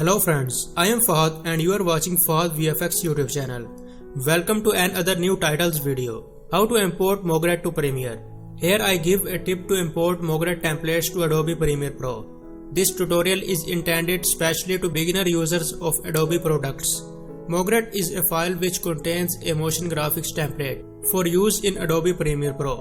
Hello friends, I am Fahad and you are watching Fahad VFX YouTube channel. Welcome to another new titles video. How to import MOGRT to Premiere. Here I give a tip to import MOGRT templates to Adobe Premiere Pro. This tutorial is intended specially to beginner users of Adobe products. MOGRT is a file which contains a motion graphics template for use in Adobe Premiere Pro.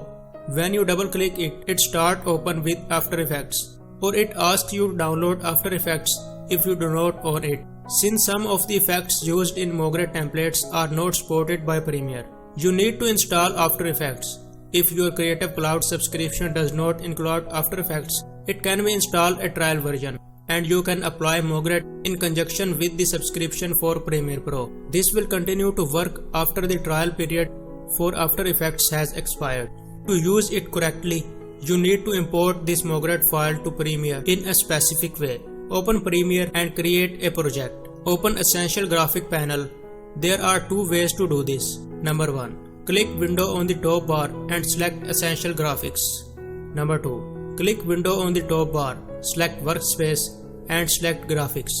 When you double click it, it starts open with After Effects, or it asks you to download After Effects if you do not own it. Since some of the effects used in MOGRT templates are not supported by Premiere, you need to install After Effects. If your Creative Cloud subscription does not include After Effects, it can be installed a trial version, and you can apply MOGRT in conjunction with the subscription for Premiere Pro. This will continue to work after the trial period for After Effects has expired. To use it correctly, you need to import this MOGRT file to Premiere in a specific way. Open Premiere and create a project. Open Essential Graphic Panel. There are two ways to do this. Number 1. Click Window on the top bar and select Essential Graphics. Number 2. Click Window on the top bar, select Workspace and select Graphics.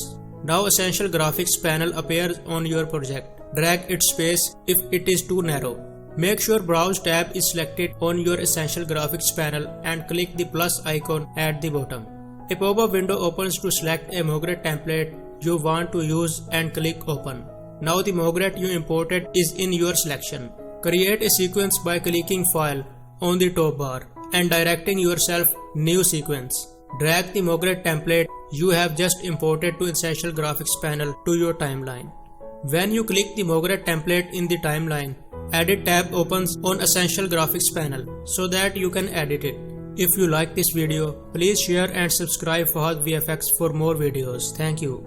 Now Essential Graphics panel appears on your project. Drag its space if it is too narrow. Make sure Browse tab is selected on your Essential Graphics panel and click the plus icon at the bottom. A pop-up window opens to select a MOGRT template you want to use and click Open. Now the MOGRT you imported is in your selection. Create a sequence by clicking File on the top bar and directing yourself New Sequence. Drag the MOGRT template you have just imported to Essential Graphics panel to your timeline. When you click the MOGRT template in the timeline, Edit tab opens on Essential Graphics panel so that you can edit it. If you like this video, please share and subscribe Fahad VFX for more videos. Thank you.